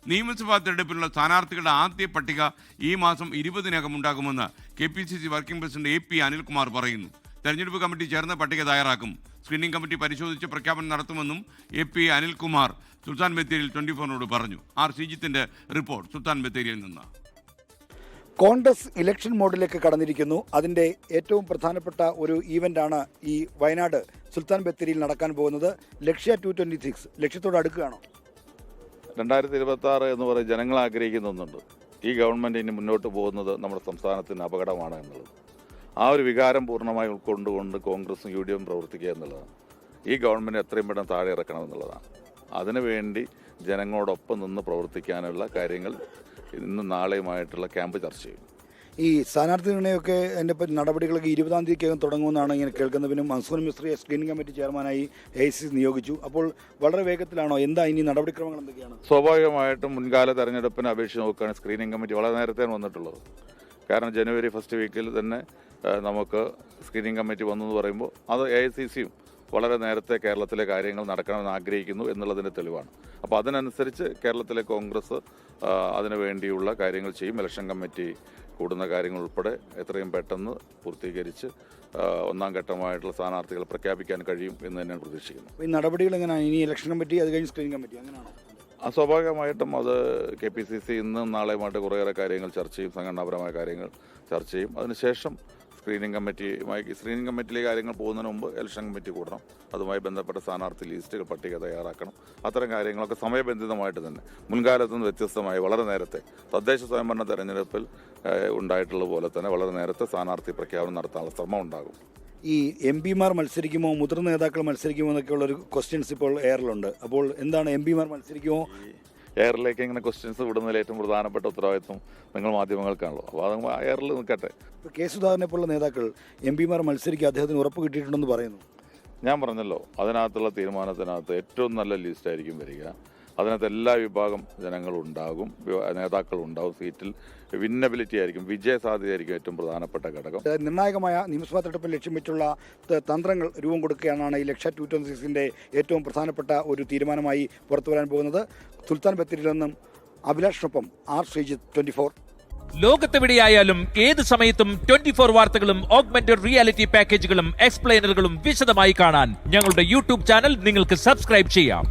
നിയമസഭാ തെരഞ്ഞെടുപ്പിനുള്ള സ്ഥാനാർത്ഥികളുടെ ആദ്യ പട്ടിക ഈ മാസം 20-നകം ഉണ്ടാകുമെന്ന് KPCC working president AP Anilkumar പറയുന്നു. തെരഞ്ഞെടുപ്പ് കമ്മിറ്റി ചേർന്ന് പട്ടിക തയ്യാറാക്കും. സ്ക്രീനിംഗ് കമ്മിറ്റി പരിശോധിച്ച് പ്രഖ്യാപനം നടത്തുമെന്നും AP അനിൽകുമാർ സുൽത്താൻ ബത്തേരിയിൽ 24-നോട് പറഞ്ഞു. ശ്രീജിത്തിന്റെ റിപ്പോർട്ട് സുൽത്താൻ ബത്തേരിയിൽ നിന്ന്. കോൺഗ്രസ് ഇലക്ഷൻ മോഡിലേക്ക് കടന്നിരിക്കുന്നു. അതിൻ്റെ ഏറ്റവും പ്രധാനപ്പെട്ട ഒരു ഈവൻ്റാണ് ഈ വയനാട് സുൽത്താൻ ബത്തേരിയിൽ നടക്കാൻ പോകുന്നത്. ലക്ഷ്യ 226 ലക്ഷ്യത്തോട് അടുക്കുകയാണോ? 2026 എന്ന് പറയും ജനങ്ങൾ ആഗ്രഹിക്കുന്ന ഒന്നുണ്ട്. ഈ ഗവൺമെൻറ് ഇനി മുന്നോട്ട് പോകുന്നത് നമ്മുടെ സംസ്ഥാനത്തിന് അപകടമാണ് എന്നുള്ളത്. ആ ഒരു വികാരം പൂർണ്ണമായി ഉൾക്കൊണ്ടുകൊണ്ട് കോൺഗ്രസും UDF പ്രവർത്തിക്കുക എന്നുള്ളതാണ്. ഈ ഗവൺമെൻറ് എത്രയും പെട്ടെന്ന് താഴെ ഇറക്കണം എന്നുള്ളതാണ്. അതിനുവേണ്ടി ജനങ്ങളോടൊപ്പം നിന്ന് പ്രവർത്തിക്കാനുള്ള കാര്യങ്ങൾ ഇന്നും നാളെയുമായിട്ടുള്ള ക്യാമ്പ് ചർച്ച ചെയ്യും. ഈ സ്ഥാനാർത്ഥി നിർണ്ണയമൊക്കെ അതിൻ്റെ നടപടികളൊക്കെ 20-ാം തീയതിക്കകം തുടങ്ങുമെന്നാണ് ഇങ്ങനെ കേൾക്കുന്നത്. പിന്നെ മൻസൂർ മിസ്രിയെ സ്ക്രീനിംഗ് കമ്മിറ്റി ചെയർമാനായി AICC നിയോഗിച്ചു. അപ്പോൾ വളരെ വേഗത്തിലാണോ? എന്താ ഇനി നടപടിക്രമങ്ങൾ എന്തൊക്കെയാണ്? സ്വാഭാവികമായിട്ടും മുൻകാല തെരഞ്ഞെടുപ്പിനെ അപേക്ഷിച്ച് നോക്കുകയാണ് സ്ക്രീനിംഗ് കമ്മിറ്റി വളരെ നേരത്തെയാണ് വന്നിട്ടുള്ളത്. കാരണം ജനുവരി ഫസ്റ്റ് വീക്കിൽ തന്നെ നമുക്ക് സ്ക്രീനിംഗ് കമ്മിറ്റി വന്നു എന്ന് പറയുമ്പോൾ അത് AICCയും വളരെ നേരത്തെ കേരളത്തിലെ കാര്യങ്ങൾ നടക്കണമെന്ന് ആഗ്രഹിക്കുന്നു എന്നുള്ളതിൻ്റെ തെളിവാണ്. അപ്പോൾ അതിനനുസരിച്ച് കേരളത്തിലെ കോൺഗ്രസ് അതിനു വേണ്ടിയുള്ള കാര്യങ്ങൾ ചെയ്യും. ഇലക്ഷൻ കമ്മിറ്റി കൂടുന്ന കാര്യങ്ങൾ ഉൾപ്പെടെ എത്രയും പെട്ടെന്ന് പൂർത്തീകരിച്ച് 1-ാം ഘട്ടമായിട്ടുള്ള സ്ഥാനാർത്ഥികളെ പ്രഖ്യാപിക്കാൻ കഴിയും എന്ന് തന്നെയാണ് പ്രതീക്ഷിക്കുന്നത്. ഈ നടപടികൾ എങ്ങനെയാണ്? ഇനി ഇലക്ഷൻ കമ്മിറ്റി, അത് കഴിഞ്ഞ് സ്ക്രീനിംഗ് കമ്മിറ്റി, അങ്ങനെയാണോ? സ്വാഭാവികമായിട്ടും അത് KPCC ഇന്നും നാളെയുമായിട്ട് കുറേയേറെ കാര്യങ്ങൾ ചർച്ച ചെയ്യും, സംഘടനാപരമായ കാര്യങ്ങൾ ചർച്ച ചെയ്യും. അതിനുശേഷം സ്ക്രീനിംഗ് കമ്മിറ്റിയിലെ കാര്യങ്ങൾ പോകുന്നതിന് മുമ്പ് ഇലക്ഷൻ കമ്മിറ്റി കൂടണം. അതുമായി ബന്ധപ്പെട്ട സ്ഥാനാർത്ഥി ലിസ്റ്റുകൾ പട്ടിക തയ്യാറാക്കണം. അത്തരം കാര്യങ്ങളൊക്കെ സമയബന്ധിതമായിട്ട് തന്നെ മുൻകാലത്തു നിന്ന് വ്യത്യസ്തമായി വളരെ നേരത്തെ തദ്ദേശ സ്വയംഭരണ തെരഞ്ഞെടുപ്പിൽ ഉണ്ടായിട്ടുള്ള പോലെ തന്നെ വളരെ നേരത്തെ സ്ഥാനാർത്ഥി പ്രഖ്യാപനം നടത്താനുള്ള ശ്രമം ഉണ്ടാകും. ഈ MP-മാർ മത്സരിക്കുമോ, മുതിർന്ന നേതാക്കൾ മത്സരിക്കുമോ എന്നൊക്കെയുള്ളൊരു ക്വസ്റ്റ്യൻസ് ഇപ്പോൾ എയറിലുണ്ട്. അപ്പോൾ എന്താണ്, MP-മാർ മത്സരിക്കുമോ? എയറിലേക്ക് ഇങ്ങനെ ക്വസ്റ്റ്യൻസ് വിടുന്നതിൽ ഏറ്റവും പ്രധാനപ്പെട്ട ഉത്തരവാദിത്വം നിങ്ങൾ മാധ്യമങ്ങൾക്കാണല്ലോ. അപ്പോൾ അത് എയറിൽ നിൽക്കട്ടെ. K. സുധാകരനെ പോലുള്ള നേതാക്കൾ MP-മാർ മത്സരിക്കുക അദ്ദേഹത്തിന് ഉറപ്പ് കിട്ടിയിട്ടുണ്ടെന്ന് പറയുന്നു. ഞാൻ പറഞ്ഞല്ലോ, അതിനകത്തുള്ള തീരുമാനത്തിനകത്ത് ഏറ്റവും നല്ല ലിസ്റ്റായിരിക്കും വരിക. അതിനകത്ത് എല്ലാ വിഭാഗം ജനങ്ങളുണ്ടാകും, നേതാക്കളുണ്ടാകും. സീറ്റിൽ വിന്നബിലിറ്റി ആയിരിക്കും, വിജയ സാധ്യതയായിരിക്കും ഏറ്റവും പ്രധാനപ്പെട്ട ഘടകം. നിർണായകമായ നിയമസഭാ തെരഞ്ഞെടുപ്പിൽ ലക്ഷ്യം വെച്ചുള്ള തന്ത്രങ്ങൾ രൂപം കൊടുക്കുകയാണ് ഈ ലക്ഷ്യ 226-ന്റെ ഏറ്റവും പ്രധാനപ്പെട്ട ഒരു തീരുമാനമായി പുറത്തു വരാൻ പോകുന്നത്. സുൽത്താൻ ബത്തേരിയിൽ നിന്നും അഭിലാഷിനൊപ്പം ശ്രീജിത്ത്, 24. ലോകത്തെവിടെയായാലും ഏത് സമയത്തും 24 വാർത്തകളും ഓഗ്മെന്റഡ് റിയാലിറ്റി പാക്കേജുകളും എക്സ്പ്ലെയിനറുകളും വിശദമായി കാണാൻ ഞങ്ങളുടെ YouTube ചാനൽ നിങ്ങൾക്ക് സബ്സ്ക്രൈബ് ചെയ്യാം.